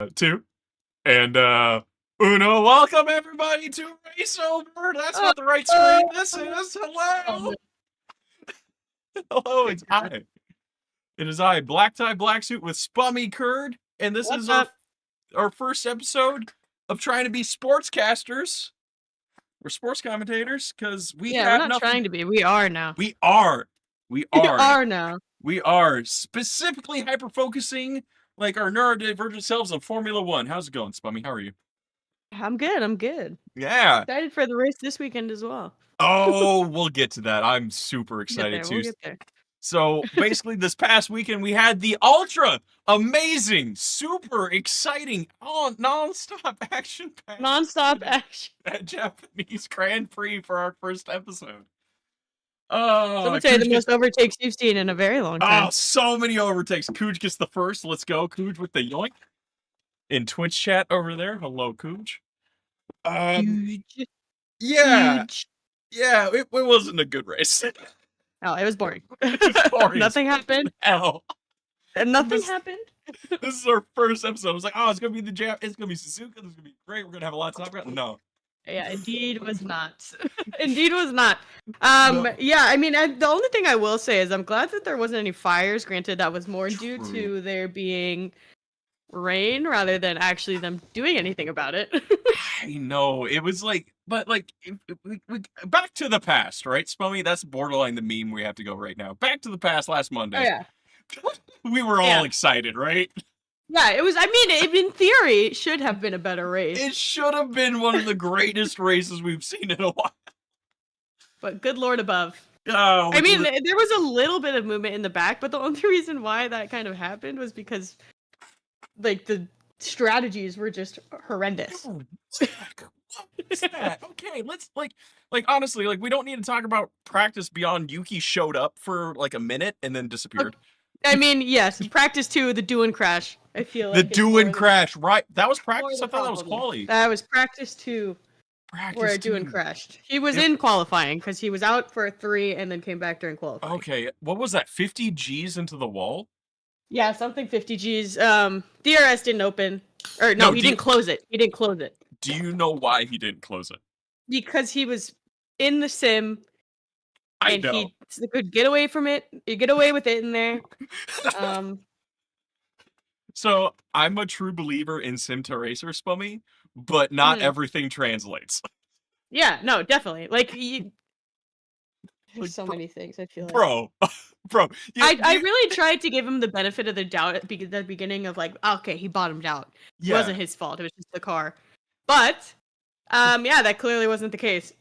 Two, and uno. Welcome everybody to Race Over. That's not the right screen. This is hello. Hello, it's I. It is I, BlackTie Black Suit with Spummy Curd, and this What's is up? our first episode of trying to be sportscasters. We're sports commentators because we Yeah, have we're not nothing. trying to be. We are now. We are. We We are. are now. We are specifically hyper focusing like our neurodivergent selves on Formula One. How's it going, Spummy? How are you? I'm good. I'm good. Yeah. Excited for the race this weekend as well. Oh, we'll get to that. I'm super We'll get excited there. too. We'll get there. So basically, this past weekend we had the ultra amazing, super exciting, non-stop action Non-stop action. Japanese Grand Prix for our first episode. So Oh, would say the most overtakes you've seen in a very long time. so many overtakes. Cooj gets the first. Let's go, Cooj, with the yoink. In Twitch chat over there. Hello, Cooj. Huge. Yeah, Huge. yeah. It wasn't a good race. Oh, it was boring. Boring as Nothing happened. hell. And nothing happened. This is our first episode. I was like, oh, it's gonna be it's gonna be Suzuka. This is gonna be great. We're gonna have a lot to talk about. No. Yeah, indeed was not. Indeed was not. No. Yeah, I mean, the only thing I will say is I'm glad that there wasn't any fires. Granted, that was more due True. to there being rain rather than actually them doing anything about it. I know. It was like, but like, back to the past, right, Spummy? That's borderline the meme we have to go right now. Back to the past last Monday. Oh yeah. We were all excited, right? Yeah, it was. I mean, in theory, it should have been a better race. It should have been one of the greatest races we've seen in a while. But good Lord above. Oh, I mean, there was a little bit of movement in the back, but the only reason why that kind of happened was because, like, the strategies were just horrendous. Oh, what is that? Okay, let's like honestly, like we don't need to talk about practice beyond Yuki showed up for like a minute and then disappeared. I mean, yes, practice 2, the do and crash. I feel the like do and crash, right? That was practice. I thought that was problem. quali. That was practice 2. Practice where 2. do and crashed. He was in qualifying because he was out for 3 and then came back during qualifying. Okay, what was that? 50 G's into the wall? Yeah, something 50 G's. DRS didn't open, or no, he didn't close it. He didn't close it. Do you know why he didn't close it? Because he was in the sim. I and know. He could get away from it. You get away with it in there. So I'm a true believer in Sim to Racer, Spummy, but not everything translates. Yeah, no, definitely. Like there's so many things. I feel like, bro. I really tried to give him the benefit of the doubt at the beginning of like, okay, he bottomed out. Yeah. It wasn't his fault. It was just the car. But yeah, that clearly wasn't the case.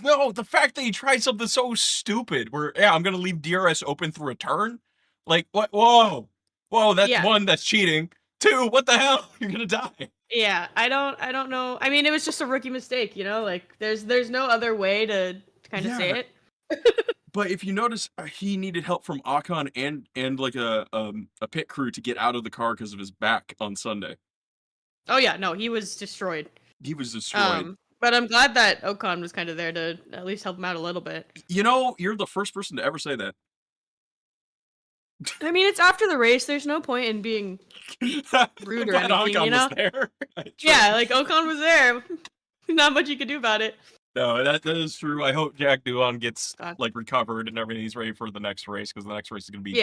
No, the fact that he tried something so stupid where, yeah, I'm going to leave DRS open through a turn. Like, what? Whoa, that's one, that's cheating. 2, what the hell? You're going to die. Yeah, I don't know. I mean, it was just a rookie mistake, you know? Like, there's no other way to kind of say it. But if you notice, he needed help from Ocon and like a pit crew to get out of the car because of his back on Sunday. Oh yeah, no, he was destroyed. He was destroyed. But I'm glad that Ocon was kind of there to at least help him out a little bit. You know, you're the first person to ever say that. I mean, it's after the race. There's no point in being rude or anything, Ocon you know? Was there. Yeah, like Ocon was there. Not much you could do about it. No, that is true. I hope Jack Doohan gets like recovered and everything. He's ready for the next race because the next race is going to be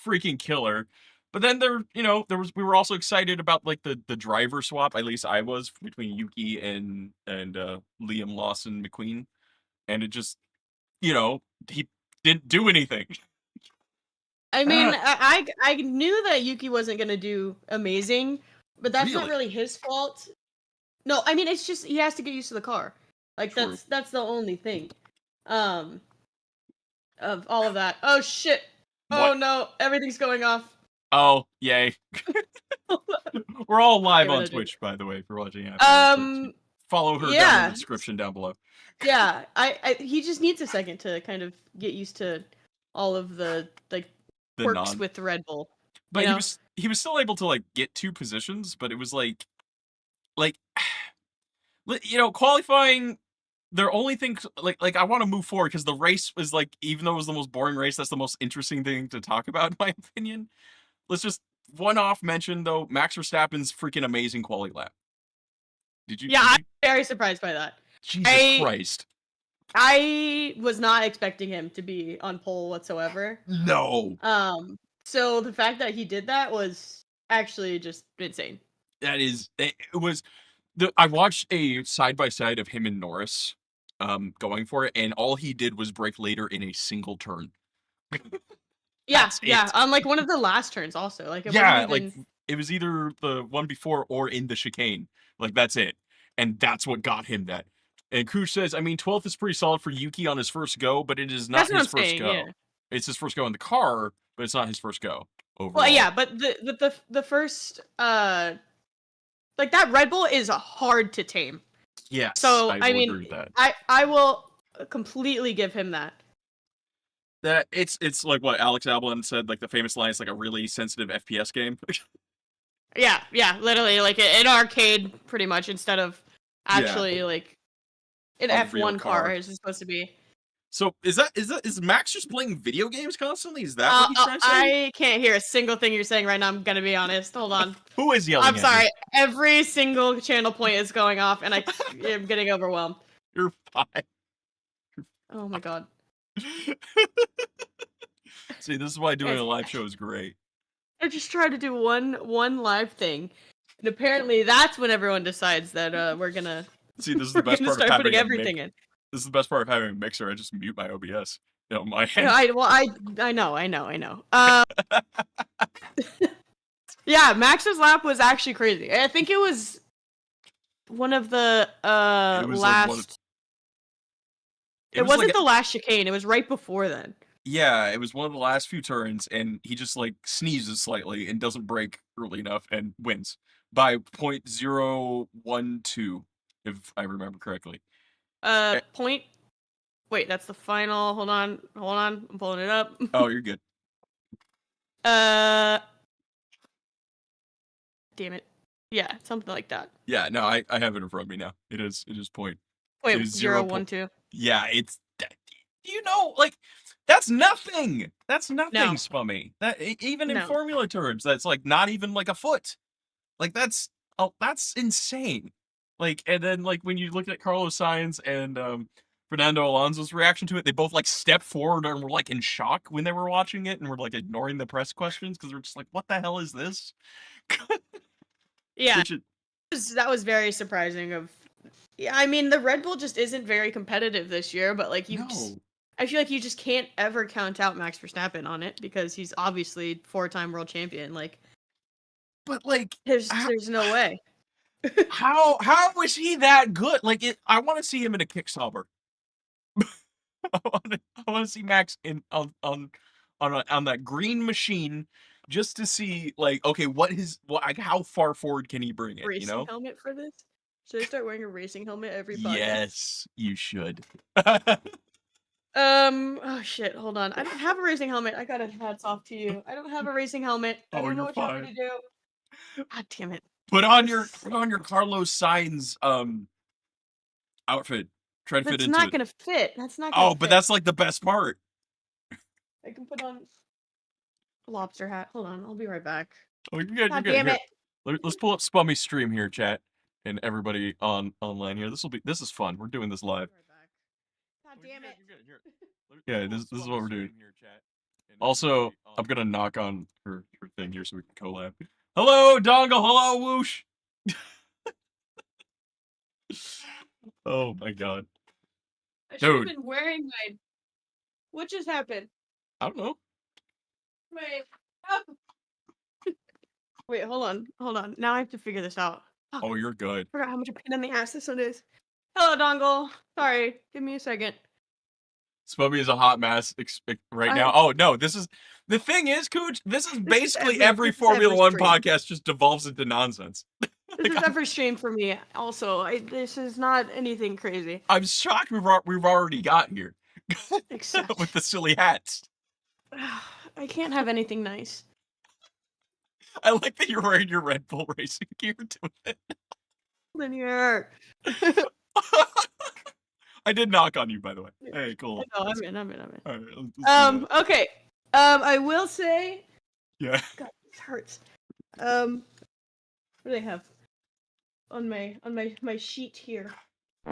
freaking killer. But then we were also excited about like the driver swap. At least I was, between Yuki and Liam Lawson McQueen, and it just, he didn't do anything. I mean, I knew that Yuki wasn't gonna do amazing, but that's not really his fault. No, I mean, it's just he has to get used to the car. Like that's the only thing. Of all of that. Oh shit! Oh no! Everything's going off. Oh yay! We're all live on Twitch, by the way, for watching. Follow her down in the description down below. Yeah, he just needs a second to kind of get used to all of the like quirks with Red Bull. But he was still able to like get 2 positions, but it was like qualifying. Their only thing, like I want to move forward because the race was like, even though it was the most boring race, that's the most interesting thing to talk about in my opinion. Let's just one-off mention though, Max Verstappen's freaking amazing quality lap. Did you? Yeah, I'm very surprised by that. Jesus Christ. I was not expecting him to be on pole whatsoever. No. So the fact that he did that was actually just insane. That is, it was. I watched a side-by-side of him and Norris going for it, and all he did was brake later in a single turn. Yeah, on like one of the last turns also. Like, like it was either the one before or in the chicane. Like, that's it. And that's what got him that. And Koosh says, I mean, 12th is pretty solid for Yuki on his first go, but it is not his first go. Yeah. It's his first go in the car, but it's not his first go overall. Well, yeah, but the first like that Red Bull is hard to tame. Yes. So I mean, agree with that. I will completely give him that. That it's like what Alex Albon said, like the famous line, it's like a really sensitive FPS game. yeah, literally like an arcade pretty much instead of actually like an F1 car as it's supposed to be. So is Max just playing video games constantly? Is that what he's trying to say? I can't hear a single thing you're saying right now. I'm gonna be honest. Hold on. Who is yelling? I'm sorry. Every single channel point is going off, and I'm getting overwhelmed. You're fine. Oh my god. See, this is why doing a live show is great. I just tried to do one live thing, and apparently that's when everyone decides that we're gonna. See, this is the best part of having everything in. This is the best part of having a mixer. I just mute my OBS. You know, my hand. I know. Yeah, Max's lap was actually crazy. I think it was one of the last. It wasn't the last chicane. It was right before then. Yeah, it was one of the last few turns, and he just like sneezes slightly and doesn't brake early enough and wins by 0.012, if I remember correctly. Wait, that's the final. Hold on. I'm pulling it up. Oh, you're good. Damn it. Yeah, something like that. Yeah, no, I have it in front of me now. It is point. Wait, 0.12. Yeah, it's. You know, like that's nothing. That's nothing, no. Spummy. That even in formula terms, that's like not even like a foot. Like that's insane. Like, and then like when you look at Carlos Sainz and Fernando Alonso's reaction to it, they both like stepped forward and were like in shock when they were watching it and were like ignoring the press questions because they're just like, "What the hell is this?" Yeah, that was very surprising. Yeah, I mean the Red Bull just isn't very competitive this year, but like I feel like you just can't ever count out Max Verstappen on it because he's obviously 4-time world champion. Like, but like, there's no way. how is he that good? Like, I want to see him in a kick sauber. I want to see Max on that green machine just to see like, okay, how far forward can he bring it? Racing helmet for this? Should I start wearing a racing helmet every podcast? Yes, you should. Oh shit, hold on. I don't have a racing helmet. I got hats off to you. I don't have a racing helmet. I don't know what you want me to do. God damn it. Put on your Carlos Sainz outfit. Try to fit into it. It's not gonna fit. That's not gonna fit. But that's like the best part. I can put on a lobster hat. Hold on, I'll be right back. Oh, you're good. God damn it. Let's pull up Spummy's stream here, chat. And everybody online here. This is fun. We're doing this live. God damn it. Yeah, this is what we're doing. Also, I'm gonna knock on her thing here so we can collab. Hello, Dongle. Hello, Whoosh. Oh my god. I should have been wearing mine. What just happened? I don't know. Wait. Oh. Wait, hold on. Now I have to figure this out. Oh, you're good. I forgot how much a pain in the ass this one is. Hello, Dongle. Sorry. Give me a second. Spummy is a hot mess right now. Oh, no. This is... The thing is, Cooch, this is basically every Formula One podcast just devolves into nonsense. This is every stream for me. Also, this is not anything crazy. I'm shocked we've already got here. Except... with the silly hats. I can't have anything nice. I like that you're wearing your Red Bull racing gear to it. Linear. I did knock on you, by the way. Hey, cool. No, I'm in. All right, okay. I will say. Yeah. God, this hurts. What do they have on my sheet here?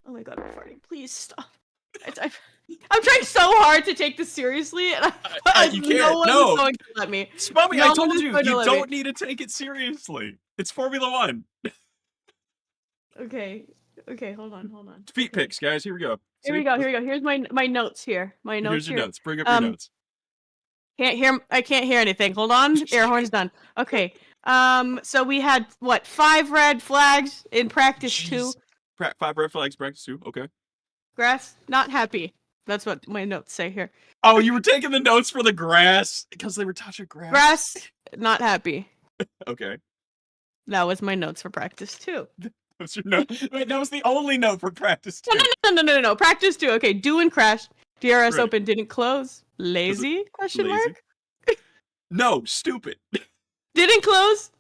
Oh my god, I'm farting. Please stop. I'm trying so hard to take this seriously, and you no can't. one is going to let me. Spummy, I told you, you don't need to take it seriously. It's Formula One. Okay, hold on. Feet picks, guys. Here we go. Here we go. Here's my notes here. Here's your notes. Bring up your notes. I can't hear anything. Hold on. Air horn's done. Okay. So we had what, 5 red flags in practice 2. 5 red flags, practice 2. Okay. Grass, not happy. That's what my notes say here. Oh, you were taking the notes for the grass because they were touching grass. Grass, not happy. Okay. That was my notes for practice 2. What's your note? Wait, that was the only note for practice 2. No. Practice 2. Okay, do and crash. DRS open didn't close. Lazy? Question mark. No, stupid. Didn't close.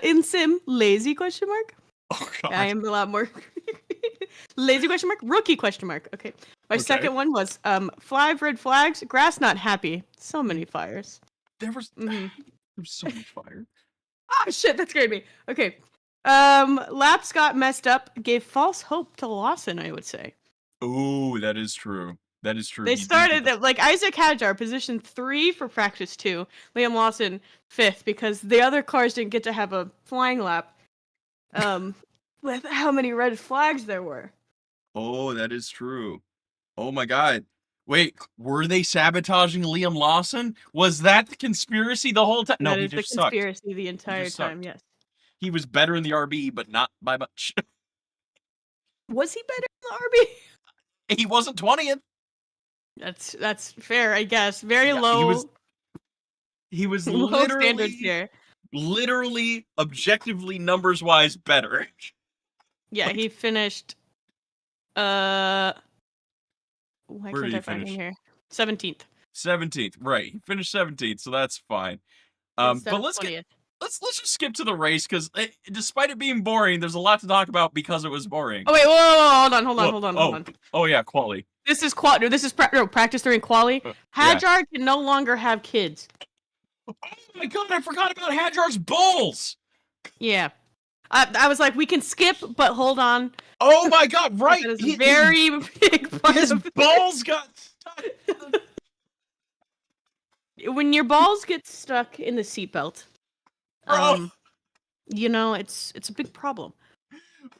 In sim, lazy? Question mark. Oh god. I am a lot more. Lazy? Question mark. Rookie? Question mark. Okay. My second one was 5 red flags. Grass not happy. So many fires. There was so much fire. Oh shit, that scared me. Okay. Laps got messed up. Gave false hope to Lawson, I would say. Oh, that is true. That is true. They started like Isaac Hadjar, position 3 for practice 2. Liam Lawson 5th, because the other cars didn't get to have a flying lap. With how many red flags there were. Oh, that is true. Oh my god. Wait, were they sabotaging Liam Lawson? Was that the conspiracy the whole time? No, he just sucked. That is the conspiracy the entire time, yes. He was better in the RB, but not by much. Was he better in the RB? He wasn't 20th. That's fair, I guess. Very low. He was literally standards here. Literally, objectively, numbers-wise, better. Yeah, he finished. Why can't I find him here? 17th. 17th, right? He finished 17th, so that's fine. But let's just skip to the race because despite it being boring, there's a lot to talk about because it was boring. Oh wait, whoa, hold on. Oh yeah, quali. This is practice 3 and quali. Hadjar can no longer have kids. Oh my god, I forgot about Hadjar's balls. Yeah. I was like, we can skip, but hold on. Oh my god, right. That is a very big part his balls got stuck. When your balls get stuck in the seatbelt, you know, it's a big problem.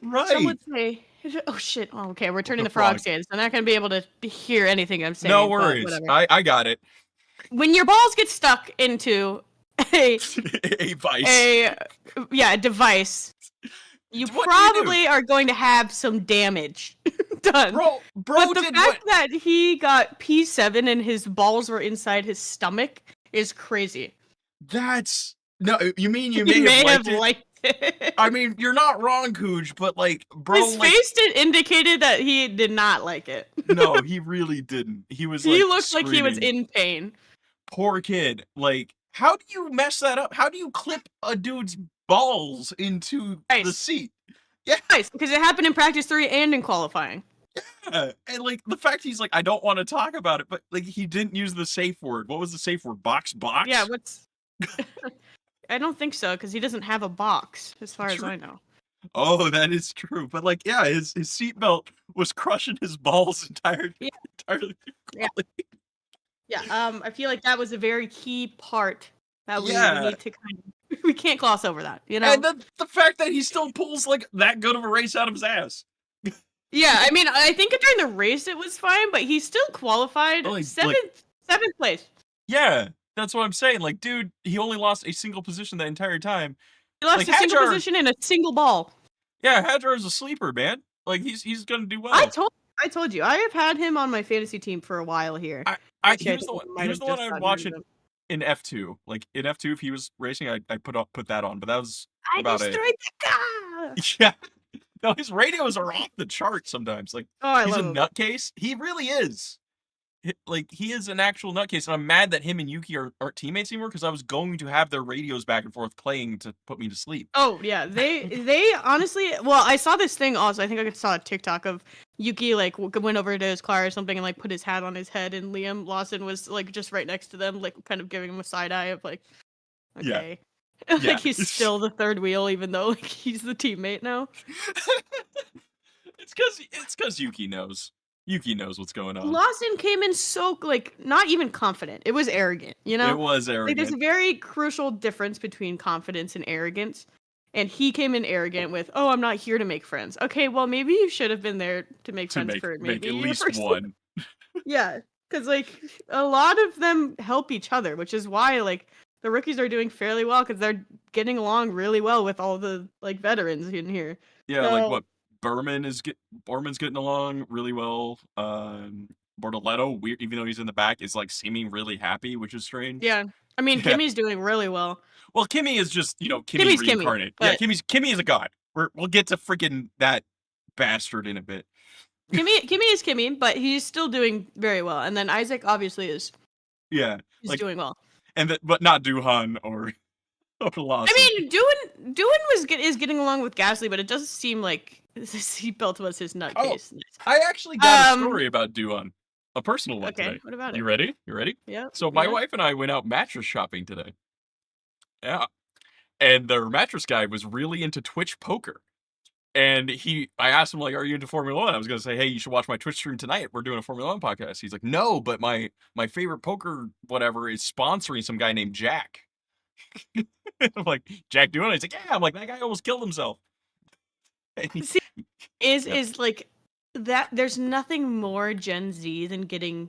Right. Some would say, oh shit. Oh, okay, we're turning the frogs in, so I'm not going to be able to hear anything I'm saying. No worries. I got it. When your balls get stuck into a device, you probably are going to have some damage done. Bro, but the fact that he got P7 and his balls were inside his stomach is crazy. No, you mean you may have liked it? I mean, you're not wrong, Cooge, but like, bro, his face indicated that he did not like it. No, he really didn't. He was. He looked like he was in pain. Poor kid. Like, how do you mess that up? How do you clip a dude's balls into the seat? Yeah, because it happened in practice 3 and in qualifying. Yeah, and like the fact he's like, I don't want to talk about it, but like he didn't use the safe word. What was the safe word? Box? Yeah, what's? I don't think so, because he doesn't have a box, as far as I know. Oh, that is true. But like, yeah, his seatbelt was crushing his balls entirely. Yeah. I feel like that was a very key part that we need to we can't gloss over that, you know? And the fact that he still pulls like that good of a race out of his ass. Yeah, I mean, I think during the race it was fine, but he still qualified seventh place. Yeah, that's what I'm saying. Like, dude, he only lost a single position the entire time. He lost a single position in a single ball. Yeah, Hadjar is a sleeper, man. Like, he's gonna do well. I told you, I have had him on my fantasy team for a while here. He was the one I would watch in F2. Like in F2, if he was racing, I put that on. But that was about it. I destroyed the car. Yeah. No, his radios are off the chart sometimes. Like, he's a nutcase. He really is. Like, he is an actual nutcase. And I'm mad that him and Yuki aren't teammates anymore because I was going to have their radios back and forth playing to put me to sleep. Oh, yeah. They honestly, well, I saw this thing also. I think I saw a TikTok of Yuki, like, went over to his car or something and, like, put his hat on his head. And Liam Lawson was, like, just right next to them, like, kind of giving him a side eye of, like, okay. Like he's still the third wheel, even though like he's the teammate now. It's because Yuki knows. Yuki knows what's going on. Lawson came in so like not even confident. It was arrogant, you know? It was arrogant. Like there's a very crucial difference between confidence and arrogance. And he came in arrogant with, "Oh, I'm not here to make friends." Okay, well maybe you should have been there to make friends for maybe at least one. Yeah, because like a lot of them help each other, which is why like the rookies are doing fairly well because they're getting along really well with all the like veterans in here. Yeah, like what Borman's getting along really well. Bortoletto, weird, even though he's in the back, is like seeming really happy, which is strange. Yeah, I mean Kimmy's doing really well. Well, Kimmy is just Kimmy's reincarnate. Kimmy, yeah, Kimmy is a god. We'll get to freaking that bastard in a bit. Kimmy is Kimmy, but he's still doing very well. And then Isaac obviously is. Yeah, he's doing well. But not Duhan or Lawson. I mean, Duhan is getting along with Gasly, but it doesn't seem like his seatbelt was his nutcase. Oh, I actually got a story about Duhan, a personal one today. What about it? You ready? You ready? Yeah. So my wife and I went out mattress shopping today. Yeah, and the mattress guy was really into Twitch poker. And I asked him, like, "Are you into Formula One?" I was going to say, "Hey, you should watch my Twitch stream tonight. We're doing a Formula One podcast." He's like, "No, but my favorite poker whatever is sponsoring some guy named Jack." I'm like, "Jack doing it?" He's like, "Yeah." I'm like, "That guy almost killed himself." See, is like that. There's nothing more Gen Z than getting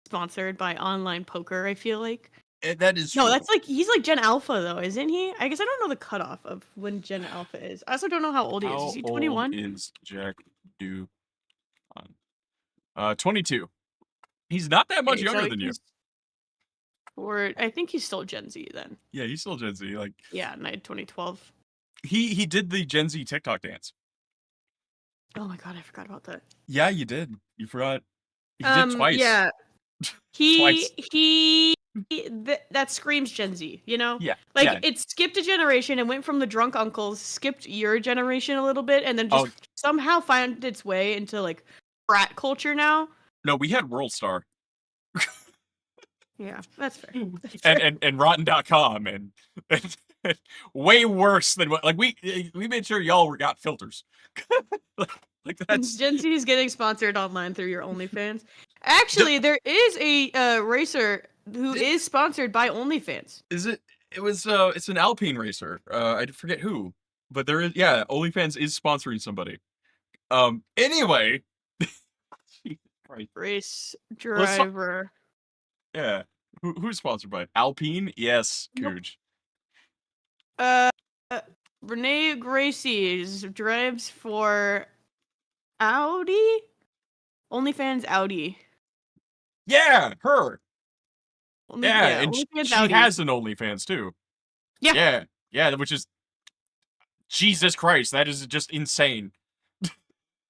sponsored by online poker. I feel like. That is no, that's like he's like Gen Alpha though, isn't he? I guess I don't know the cutoff of when Gen Alpha is. I also don't know how old he is. Is he 21? How old is Jack Duhan? 22. He's not that much younger than you. Or I think he's still Gen Z then. Yeah, he's still Gen Z. Like 2012. He did the Gen Z TikTok dance. Oh my god, I forgot about that. Yeah, you did. You forgot. He did twice. Yeah. That screams Gen Z, you know? Yeah. Like, it skipped a generation and went from the drunk uncles, skipped your generation a little bit, and then just somehow found its way into, like, frat culture now. No, we had World Star. Yeah, that's fair. And Rotten.com and way worse than what, like, we made sure y'all got filters. Like that's Gen Z is getting sponsored online through your OnlyFans. Actually, there is a racer who is sponsored by OnlyFans. Is it? It's an Alpine racer. I forget who, but there is. Yeah, OnlyFans is sponsoring somebody. Anyway, race driver. Yeah, who's sponsored by Alpine? Yes, Cooge. Renee Gracie drives for Audi? OnlyFans Audi. Yeah, her. And she has an OnlyFans too. Yeah. Yeah, which is Jesus Christ, that is just insane.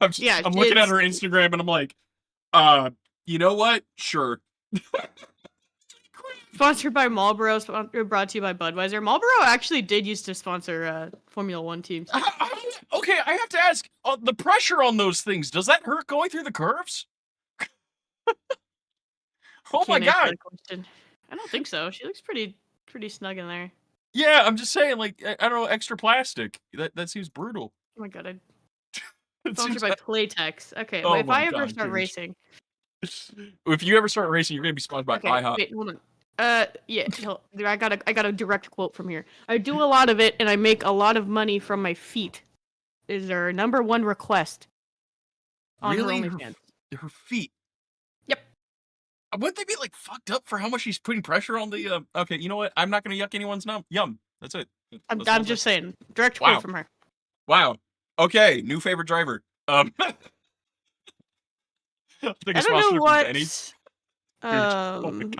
I'm looking at her Instagram and I'm like, you know what? Sure. Sponsored by Marlboro, brought to you by Budweiser. Marlboro actually did used to sponsor Formula One teams. Okay, I have to ask, the pressure on those things, does that hurt going through the curves? Oh my god. I don't think so. She looks pretty snug in there. Yeah, I'm just saying, like, I don't know, extra plastic. That seems brutal. Oh my god, sponsored by Playtex. Okay, well, if I ever start racing. If you ever start racing, you're gonna be sponsored by IHOP. Wait, hold on. Yeah, I got a direct quote from here. I do a lot of it, and I make a lot of money from my feet. Is their number one request on her OnlyFans? Her feet. Yep. Wouldn't they be like fucked up for how much she's putting pressure on the? Okay, you know what? I'm not gonna yuck anyone's yum. That's it. I'm just saying. Direct quote from her. Wow. Okay, new favorite driver. I don't know what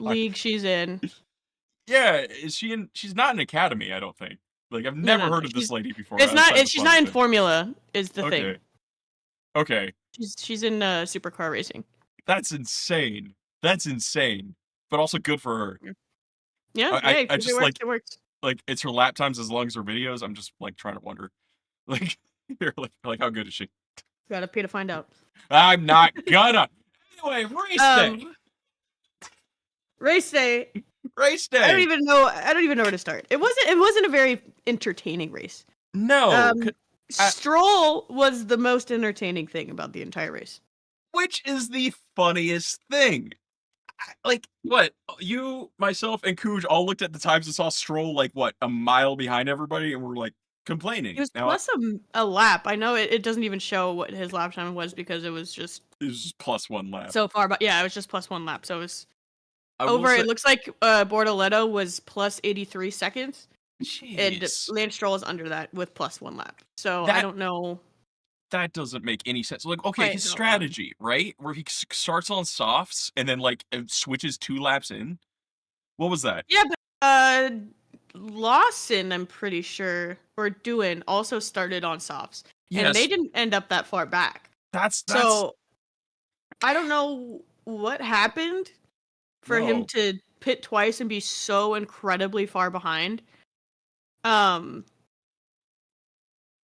league she's in. Yeah, is she in? She's not in Academy, I don't think. Like, I've never heard of this lady before. It's not. She's not in Formula. Is the thing. Okay. She's in supercar racing. That's insane. That's insane. But also good for her. Yeah. I just it works. Like, it's her lap times as long as her videos. I'm just like trying to wonder, like, you're like how good is she? Gotta pay to find out. I'm not gonna. Anyway, race day. Race day. Race day. I don't even know where to start. It wasn't a very entertaining race. No. Stroll was the most entertaining thing about the entire race. Which is the funniest thing. Like, what? You, myself, and Cooge all looked at the times and saw Stroll, like, what, a mile behind everybody, and we're, like, complaining. It was plus a lap. I know it doesn't even show what his lap time was because it was just plus 1 lap. So far, but yeah, it was just plus 1 lap. So it was over. It looks like Bortoleto was plus 83 seconds. Jeez. And Lance Stroll is under that with plus 1 lap. So I don't know. That doesn't make any sense. Like, okay, his strategy, right? Where he starts on softs and then, like, switches 2 laps in. What was that? Yeah, but Lawson, I'm pretty sure, or Doohan also started on softs. Yes. And they didn't end up that far back. That's... So, I don't know what happened for him to pit twice and be so incredibly far behind.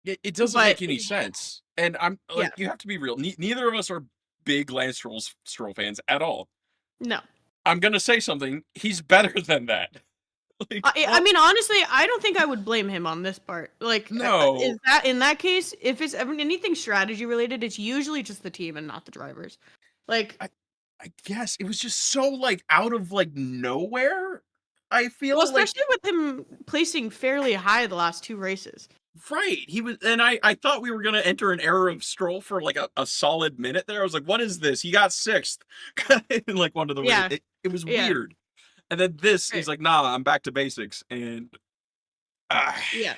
It doesn't make any sense. And I'm like, you have to be real. Neither of us are big Lance Stroll fans at all. No. I'm going to say something. He's better than that. Like, I mean, honestly, I don't think I would blame him on this part. Like, no. In that case, if it's anything strategy related, it's usually just the team and not the drivers. Like, I guess it was just so, like, out of, like, nowhere. I feel especially with him placing fairly high the last 2 races. Right. He was, and I thought we were going to enter an era of Stroll for, like, a solid minute there. I was like, what is this? He got 6th. in, like, one of the ways. It was weird. And then he's like, nah, I'm back to basics. And yeah.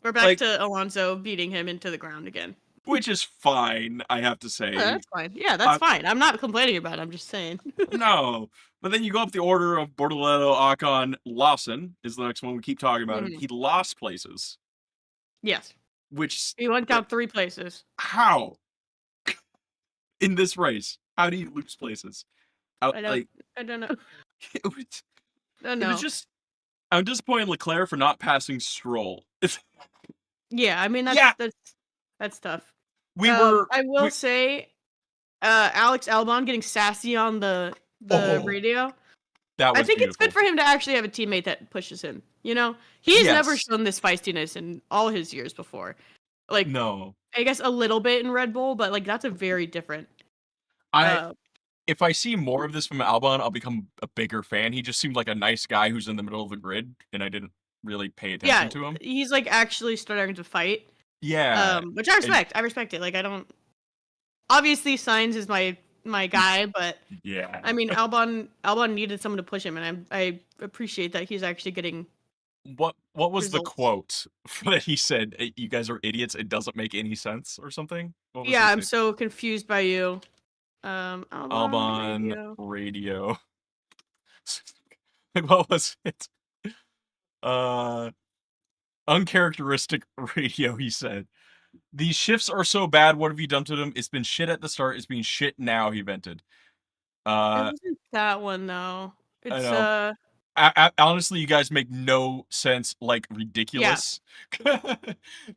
We're back to Alonso beating him into the ground again. Which is fine, I have to say. Yeah, that's fine. Yeah, that's fine. I'm not complaining about it. I'm just saying. No. But then you go up the order of Bortoleto, Ocon, Lawson is the next one we keep talking about. Mm-hmm. He lost places. Yes. Which... He went down 3 places. How? In this race? How do you lose places? I don't know. It was just... I'm disappointed in Leclerc for not passing Stroll. Yeah, I mean, that's tough. I will say, Alex Albon getting sassy on the radio. I think beautiful. It's good for him to actually have a teammate that pushes him. You know, he's never shown this feistiness in all his years before. Like, no, I guess a little bit in Red Bull, but like that's a very different. If I see more of this from Albon, I'll become a bigger fan. He just seemed like a nice guy who's in the middle of the grid, and I didn't really pay attention to him. He's like actually starting to fight. Yeah, which I respect. I respect it. Like I don't. Obviously, Sainz is my guy, but yeah. I mean, Albon needed someone to push him, and I appreciate that he's actually getting. What was the quote that he said? You guys are idiots. It doesn't make any sense, or something. Yeah, I'm so confused by you. Albon radio. Like, what was it? Uncharacteristic radio. He said, "These shifts are so bad. What have you done to them? It's been shit at the start. It's been shit now." He vented. It wasn't that one though. It's honestly, you guys make no sense. Like, ridiculous. Yeah.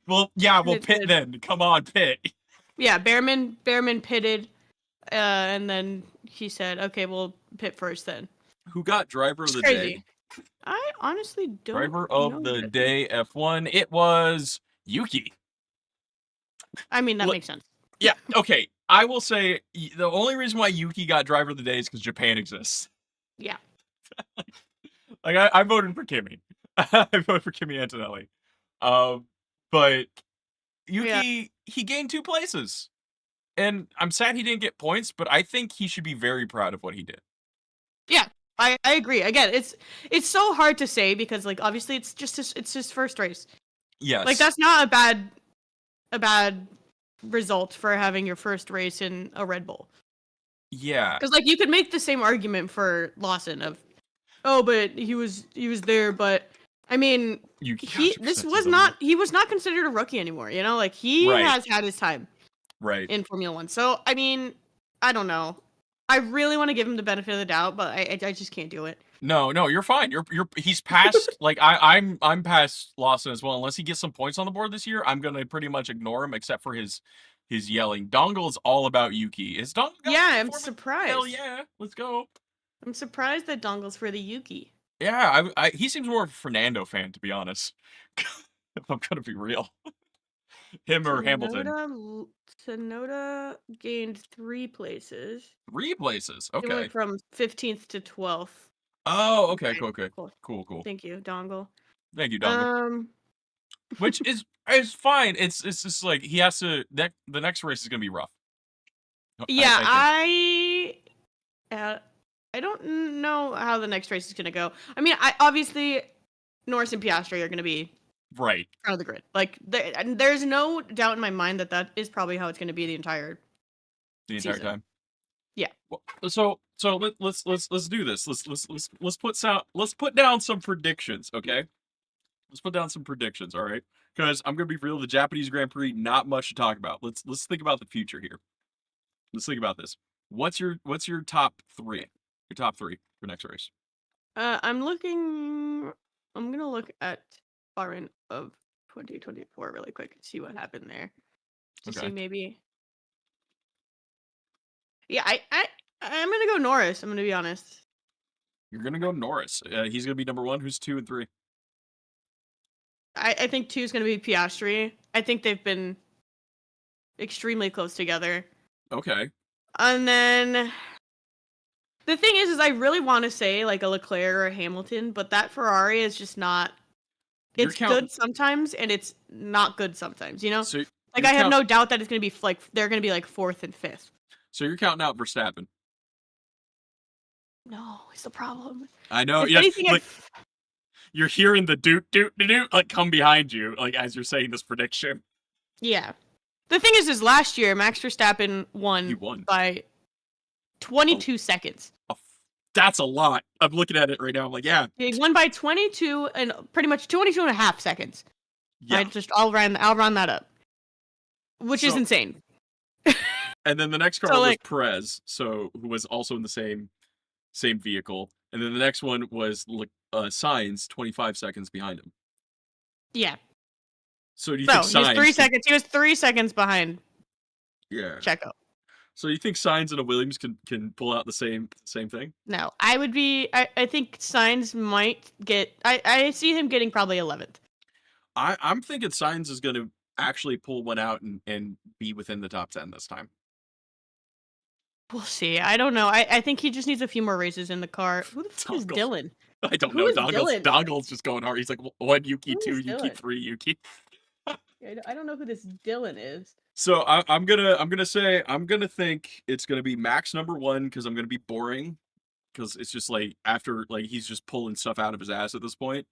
Well, pit then. Come on, pit. Yeah, Behrman pitted, and then he said, "Okay, we'll pit first then." Who got driver of the day? I honestly don't. Driver of the day F1. It was Yuki. I mean, that makes sense. Yeah. Okay. I will say the only reason why Yuki got driver of the day is because Japan exists. Yeah. Like I voted for Kimi. I voted for Kimi Antonelli. But Yuki, he gained 2 places. And I'm sad he didn't get points, but I think he should be very proud of what he did. Yeah, I agree. Again, it's so hard to say because like obviously it's his first race. Yes. Like that's not a bad result for having your first race in a Red Bull. Yeah. Because like you could make the same argument for Lawson of, oh, but he was there, but I mean, he was not considered a rookie anymore. You know, like he has had his time. Right. In Formula 1. So, I mean, I don't know. I really want to give him the benefit of the doubt, but I just can't do it. No, you're fine. He's past like I'm past Lawson as well. Unless he gets some points on the board this year, I'm gonna pretty much ignore him except for his yelling. Dongle is all about Yuki. Is Dongle? Yeah, I'm surprised. Hell yeah, let's go. I'm surprised that Dongle's for the Yuki. Yeah, he seems more of a Fernando fan, to be honest. If I'm gonna be real. Him or Hamilton. Tsunoda gained 3 places. 3 places. Okay. It went from 15th to 12th. Oh, okay, cool. Thank you, Dongle. Thank you, Dongle. Which is fine. It's just like he has to. The next race is gonna be rough. Yeah, I don't know how the next race is gonna go. I mean, obviously Norris and Piastri are gonna be right front of the grid. Like there's no doubt in my mind that is probably how it's gonna be the entire season. Time. Yeah. Well, so let's do this. Let's put down some predictions, okay? Let's put down some predictions, all right? Because I'm gonna be real, the Japanese Grand Prix, not much to talk about. Let's think about the future here. Let's think about this. What's your top 3? Your top 3 for next race? I'm gonna look at Bahrain of 2024 really quick and see what happened there. To see maybe. Yeah, I'm gonna go Norris. I'm gonna be honest. You're gonna go Norris. He's gonna be number 1. Who's 2 and 3? I think 2 is gonna be Piastri. I think they've been extremely close together. Okay. And then the thing is I really want to say like a Leclerc or a Hamilton, but that Ferrari is just not. It's good sometimes, and it's not good sometimes. You know, so like I have no doubt that it's gonna be like they're gonna be like 4th and 5th. So you're counting out Verstappen. No, it's the problem. I know. Yeah, like, you're hearing the doot like come behind you, like as you're saying this prediction. Yeah. The thing is last year Max Verstappen won by 22 seconds. Oh, that's a lot. I'm looking at it right now. I'm like, yeah. He won by 22 and pretty much 22 and a half seconds. Yeah. I'll round that up. Which is insane. And then the next car was Perez, who was also in the same vehicle. And then the next one was Sainz, 25 seconds behind him. Yeah. So do you think Sainz... he was 3 seconds. He was 3 seconds behind. Yeah. Checo. So you think Sainz and a Williams can pull out the same thing? No, I think Sainz might get. I see him getting probably 11th. I'm thinking Sainz is going to actually pull one out and be within the top 10 this time. We'll see. I don't know. I think he just needs a few more races in the car. Who the fuck is Dylan? I don't know. Dongle's just going hard. He's like 1 Yuki, 2 Yuki, 3 Yuki. I don't know who this Dylan is. So I'm gonna think it's gonna be Max number 1 because I'm gonna be boring because it's just like after like he's just pulling stuff out of his ass at this point,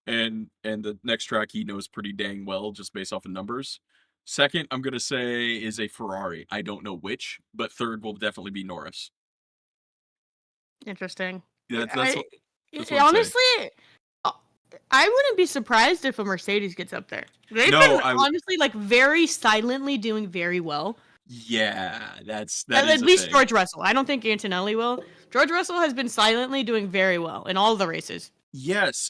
and the next track he knows pretty dang well just based off of numbers. Second, I'm gonna say is a Ferrari. I don't know which, but third will definitely be Norris. Interesting. Yeah, that's honestly, I wouldn't be surprised if a Mercedes gets up there. They've been honestly like very silently doing very well. Yeah, that at least George Russell. I don't think Antonelli will. George Russell has been silently doing very well in all the races. Yes,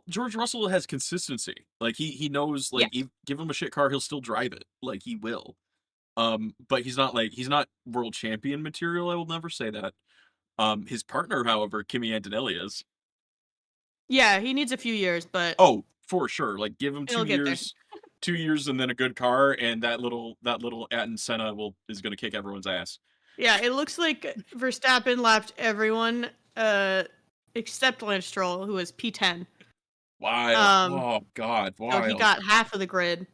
George Russell has consistency. Like he knows like give him a shit car, he'll still drive it. Like he will. But he's not world champion material, I will never say that. His partner, however, Kimi Antonelli is. Yeah, he needs a few years, but oh, for sure. Like give him 2 years, 2 years, and then a good car, and that little Atten Senna is going to kick everyone's ass. Yeah, it looks like Verstappen lapped everyone, except Lance Stroll, who was P10. Wild. Oh God, wild. So he got half of the grid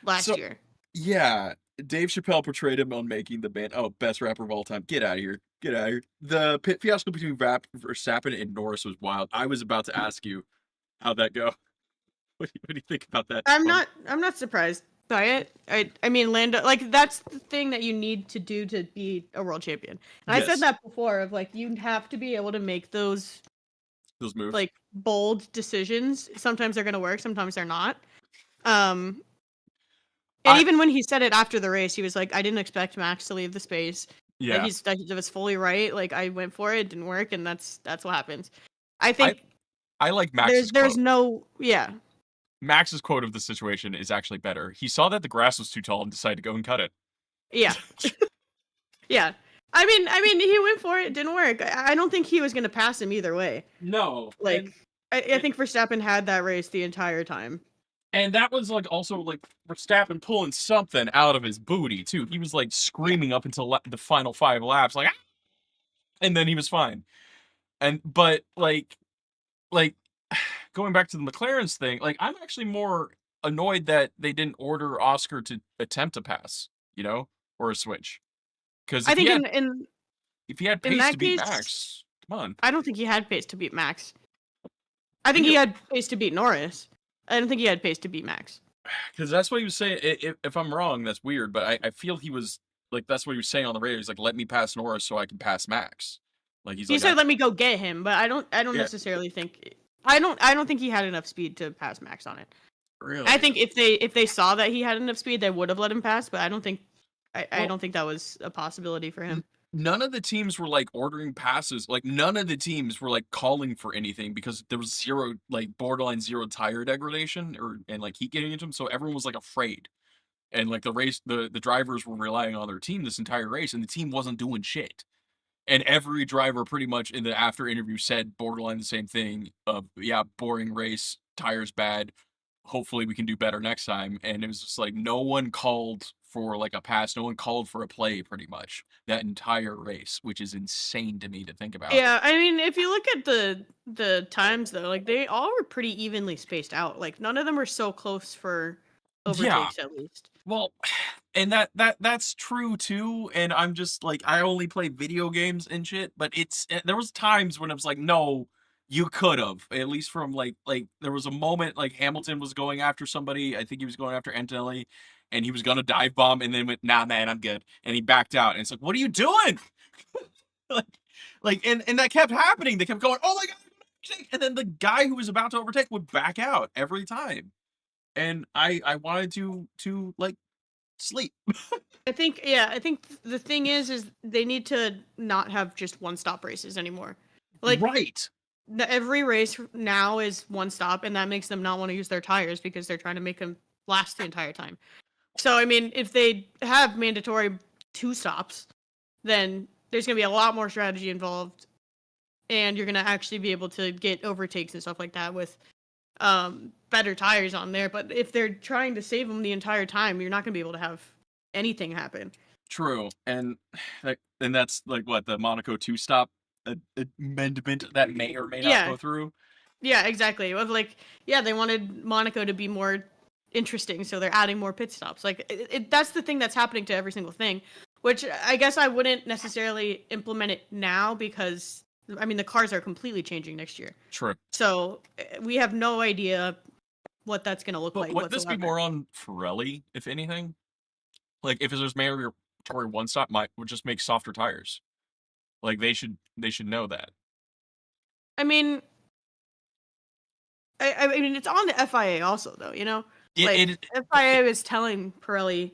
last year. Yeah, Dave Chappelle portrayed him on Making the Band. Oh, best rapper of all time. Get out of here. Get out of here. The pit fiasco between Verstappen and Norris was wild. I was about to ask you how'd that go. What do you think about that? I'm not surprised by it. I mean, Lando, like that's the thing that you need to do to be a world champion. And I said that before of like you have to be able to make those moves, like bold decisions. Sometimes they're gonna work, sometimes they're not. And even when he said it after the race, he was like, I didn't expect Max to leave the space. Yeah. Like, he was fully right. Like, I went for it, didn't work, and that's what happens. I think... I like Max's There's quote. no... Yeah. Max's quote of the situation is actually better. He saw that the grass was too tall and decided to go and cut it. Yeah. Yeah. I mean, he went for it. It didn't work. I don't think he was going to pass him either way. No, like I think Verstappen had that race the entire time. And that was like also like Verstappen pulling something out of his booty too. He was like screaming up until the final 5 laps, like, ah! And then he was fine. And but like going back to the McLaren's thing, like I'm actually more annoyed that they didn't order Oscar to attempt a pass, or a switch. Because I think if he had pace to beat Max, come on. I don't think he had pace to beat Max. I think he had pace to beat Norris. I don't think he had pace to beat Max. Because that's what he was saying. If I'm wrong, that's weird. But I feel he was like, that's what he was saying on the radio. He's like, let me pass Norris so I can pass Max. Like he said, let me go get him. But I don't necessarily think. I don't think he had enough speed to pass Max on it. Really? I think if they saw that he had enough speed, they would have let him pass. But I don't think that was a possibility for him. None of the teams were like ordering passes. Like none of the teams were like calling for anything because there was zero, like borderline zero tire degradation and like heat getting into them. So everyone was like afraid. And like the race, the drivers were relying on their team this entire race, and the team wasn't doing shit. And every driver pretty much in the after interview said borderline the same thing of, yeah, boring race, tires bad. Hopefully we can do better next time. And it was just like no one called for like a pass, no one called for a play pretty much that entire race, which is insane to me to think about. Yeah, I mean, if you look at the times though, like they all were pretty evenly spaced out. Like none of them were so close for overtakes at least. Well, and that's true too. And I'm just like, I only play video games and shit, but there was times when I was like, no, you could have, at least from like there was a moment like Hamilton was going after somebody. I think he was going after Antonelli, and he was gonna dive bomb, and then went, nah, man, I'm good, and he backed out. And it's like, what are you doing? and that kept happening. They kept going, oh my god, and then the guy who was about to overtake would back out every time. And I wanted to like sleep. I think the thing is they need to not have just one stop races anymore. Like right. Every race now is one stop, and that makes them not want to use their tires because they're trying to make them last the entire time. So I mean, if they have mandatory 2 stops, then there's gonna be a lot more strategy involved, and you're gonna actually be able to get overtakes and stuff like that with better tires on there. But if they're trying to save them the entire time, you're not gonna be able to have anything happen. True, and that's like what the Monaco 2 stop amendment that may or may not go through. Yeah, exactly. With like, they wanted Monaco to be more interesting, so they're adding more pit stops. Like that's the thing that's happening to every single thing, which I guess I wouldn't necessarily implement it now because I mean the cars are completely changing next year. True. So we have no idea what that's going to look like. Would this be more on Pirelli, if anything? Like if there's mandatory 1 stop, would just make softer tires. Like they should know that. I mean, I mean it's on the FIA also though, FIA is telling Pirelli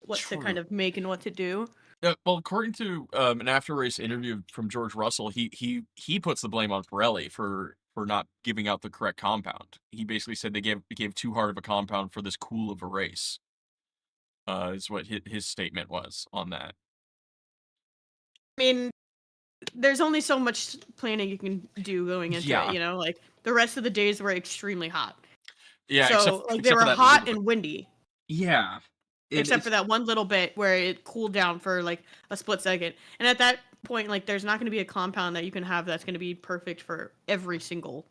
what to kind of make and what to do. Well, according to an after race interview from George Russell, he puts the blame on Pirelli for not giving out the correct compound. He basically said they gave too hard of a compound for this cool of a race. Is what his statement was on that. I mean, there's only so much planning you can do going into it, like the rest of the days were extremely hot. Yeah, so they were hot and windy. Yeah. Except for that one little bit where it cooled down for like a split second. And at that point, like there's not going to be a compound that you can have that's going to be perfect for every single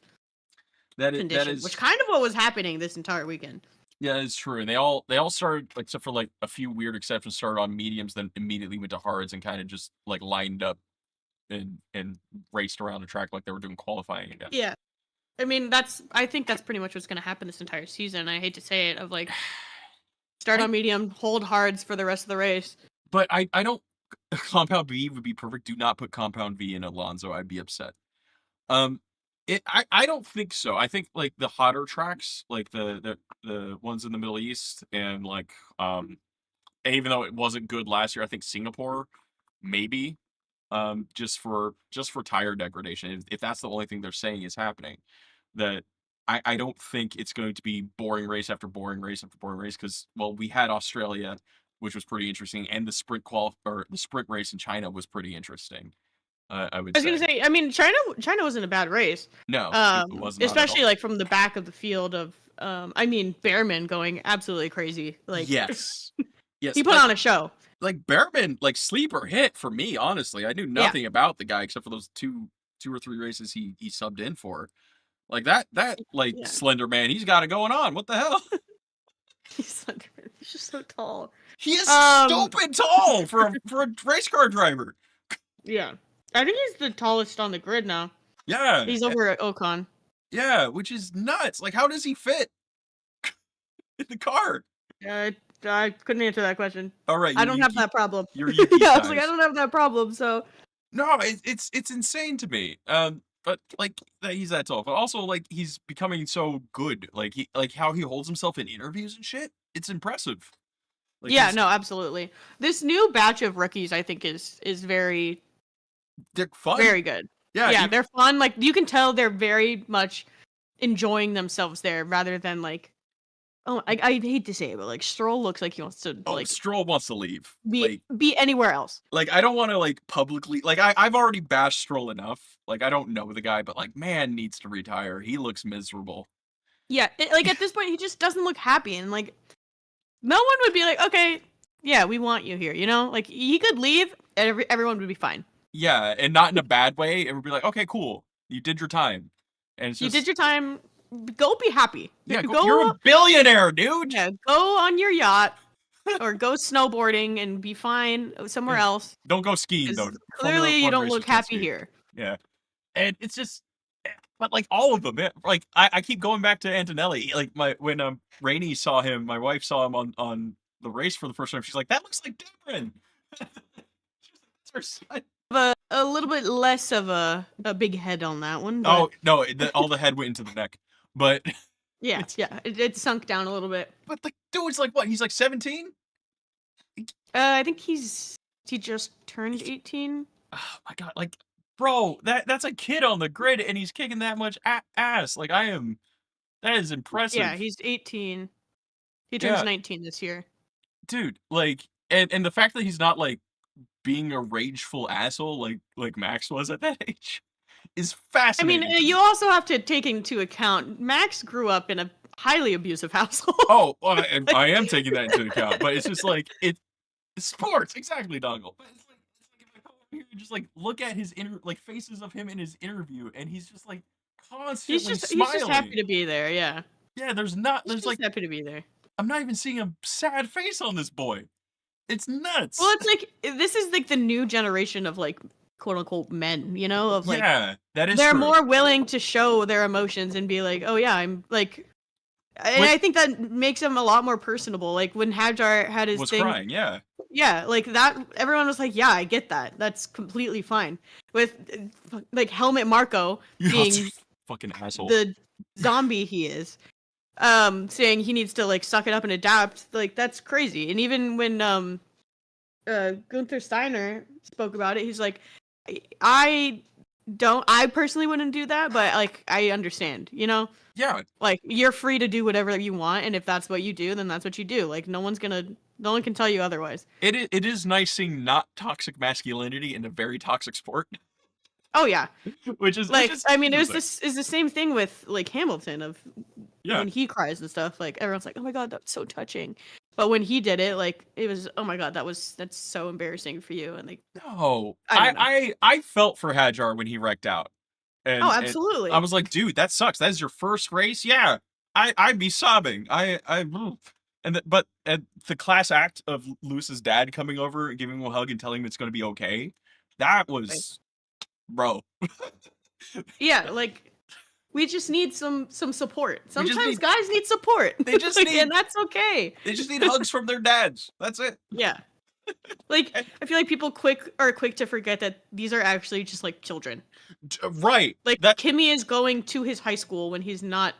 condition, which kind of what was happening this entire weekend. Yeah, it's true. And they all started, except for like a few weird exceptions, started on mediums, then immediately went to hards and kind of just like lined up and raced around the track like they were doing qualifying again. Yeah. I mean, I think that's pretty much what's going to happen this entire season. I hate to say it, of like start on medium, hold hards for the rest of the race. But I don't. Compound V would be perfect. Do not put Compound V in Alonso. I'd be upset. I don't think so. I think like the hotter tracks, like the ones in the Middle East, and like even though it wasn't good last year, I think Singapore maybe just for tire degradation. If that's the only thing they're saying is happening, that I don't think it's going to be boring race after boring race after boring race because, well, we had Australia, which was pretty interesting, and the sprint race in China was pretty interesting. I would. I was gonna say, I mean, China wasn't a bad race. No, it wasn't. Especially like from the back of the field of, I mean, Behrman going absolutely crazy. Like, yes, yes, he put on a show. Like Behrman, like sleeper hit for me. Honestly, I knew nothing about the guy except for those two or three races he subbed in for. Like that Slender Man, he's got it going on. What the hell? He's slender. He's just so tall. He is stupid tall for a race car driver. Yeah. I think he's the tallest on the grid now. Yeah. He's over at Ocon. Yeah, which is nuts. Like, how does he fit in the car? I couldn't answer that question. All right. I don't have that problem. You're Yuki yeah, I was like, I don't have that problem, so. No, it's insane to me. But like that he's that tall. But also like he's becoming so good. Like how he holds himself in interviews and shit. It's impressive. Like, yeah, no, absolutely. This new batch of rookies I think is very, they're fun. Very good. Yeah, they're fun. Like you can tell they're very much enjoying themselves there rather than like, oh, I hate to say it, but like Stroll looks like he wants to like Stroll wants to leave. Be anywhere else. Like I don't want to like publicly like I've already bashed Stroll enough. Like I don't know the guy, but like man needs to retire. He looks miserable. Yeah, like at this point he just doesn't look happy, and like no one would be like, okay, yeah, we want you here, you know? Like he could leave and everyone would be fine. Yeah, and not in a bad way. It would be like, okay, cool. You did your time. And it's just, you did your time. Go be happy. Yeah, you're a billionaire, dude. Yeah, go on your yacht or go snowboarding and be fine somewhere else. Don't go skiing, though. Clearly, you don't look happy here. Yeah. And it's just, but like all of them, like I keep going back to Antonelli. Like when Rainey saw him, my wife saw him on the race for the first time. She's like, that looks like Darren. That's her son. A little bit less of a big head on that one. But... Oh no, all the head went into the neck, but yeah, it sunk down a little bit. But the dude's like what? He's like 17. I think he just turned 18. Oh my god, like bro, that's a kid on the grid, and he's kicking that much ass. Like that is impressive. Yeah, he's 18. He turns 19 this year. Dude, like, and the fact that he's not like being a rageful asshole like Max was at that age is fascinating. I mean, you also have to take into account Max grew up in a highly abusive household. Oh, well, I am taking that into account, but it's just like it's sports, exactly, Dongle. But it's like if I come over here and just like look at his faces of him in his interview, and he's just like constantly smiling. He's just happy to be there. Yeah. Yeah, there's like happy to be there. I'm not even seeing a sad face on this boy. It's nuts. Well, it's like this is like the new generation of like quote unquote men, you know, of like that is they're true. more willing to show their emotions and be like, oh yeah, I'm like, and I think that makes them a lot more personable. Like when Hajar had his thing, crying, yeah, like that. Everyone was like, yeah, I get that. That's completely fine. With like Helmet Marco being fucking asshole, the zombie he is. Saying he needs to like suck it up and adapt, like that's crazy. And even when Gunther Steiner spoke about it, he's like, I personally wouldn't do that, but like I understand, you know? Yeah. Like you're free to do whatever you want, and if that's what you do, then that's what you do. Like no one can tell you otherwise. It is nice seeing not toxic masculinity in a very toxic sport. Oh yeah. which is I mean, it was the same thing with like Hamilton of when he cries and stuff. Like everyone's like, oh my god, that's so touching. But when he did it, like it was, oh my god, that's so embarrassing for you. And like, no, I felt for Hajar when he wrecked out. And, absolutely. And I was like, dude, that sucks. That is your first race. Yeah, I'd be sobbing. But the class act of Lewis's dad coming over and giving him a hug and telling him it's going to be okay. That was. Bro. Yeah, like we just need some support. Sometimes guys need support. They just need, and that's okay. They just need hugs from their dads. That's it. Yeah. Like I feel like people are quick to forget that these are actually just like children. Right. Like Kimmy is going to his high school when he's not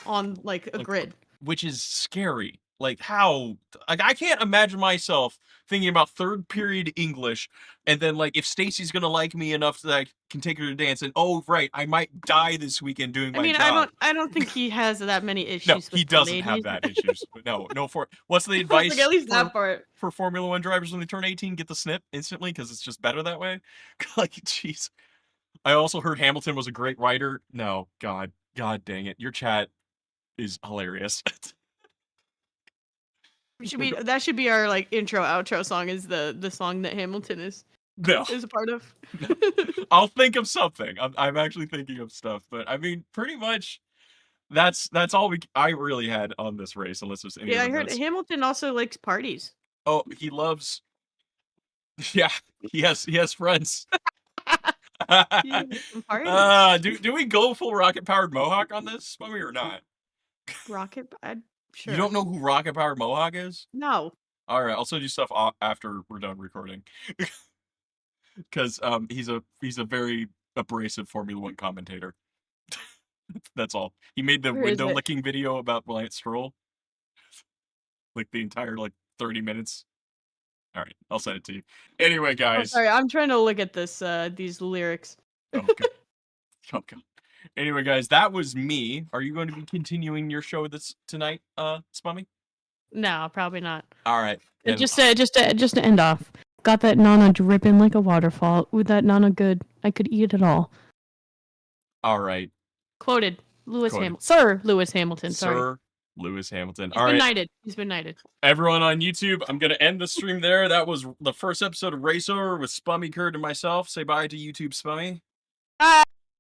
on like a grid. Which is scary. Like how? Like I can't imagine myself thinking about third period English, and then like if Stacy's gonna like me enough that I can take her to dance, and oh right, I might die this weekend doing my job. I don't think he has that many issues. No, with he the doesn't have ladies. that issues. No. For what's the advice? Like, at least that part. For Formula One drivers when they turn 18, get the snip instantly because it's just better that way. Like, jeez. I also heard Hamilton was a great writer. No, God dang it, your chat is hilarious. That should be our like intro outro song, is the song that Hamilton is a part of. I'll think of something. I'm actually thinking of stuff, but I mean, pretty much that's all I really had on this race, unless there's any. Yeah, I heard Hamilton also likes parties. Oh, he loves. Yeah, he has friends. Do we go full rocket powered Mohawk on this, Spummy, or not? Rocket, sure. You don't know who rocket powered Mohawk is? No. All right, I'll send you stuff after we're done recording. Because he's a very abrasive Formula One commentator. That's all. He made the window licking video about Lance Stroll. Like the entire 30 minutes. All right, I'll send it to you. Anyway, guys. Sorry, I'm trying to look at these lyrics. Oh, God. Oh, God. Anyway, guys, that was me. Are you going to be continuing your show tonight, Spummy? No, probably not. All right. Just to end off. Got that Nana dripping like a waterfall. With that Nana good, I could eat it all. All right. Quoted. Sir Lewis Hamilton. Sorry. Sir Lewis Hamilton. All right. He's been knighted. Everyone on YouTube, I'm going to end the stream there. That was the first episode of Race Over with Spummy, Kurt, and myself. Say bye to YouTube, Spummy. Bye.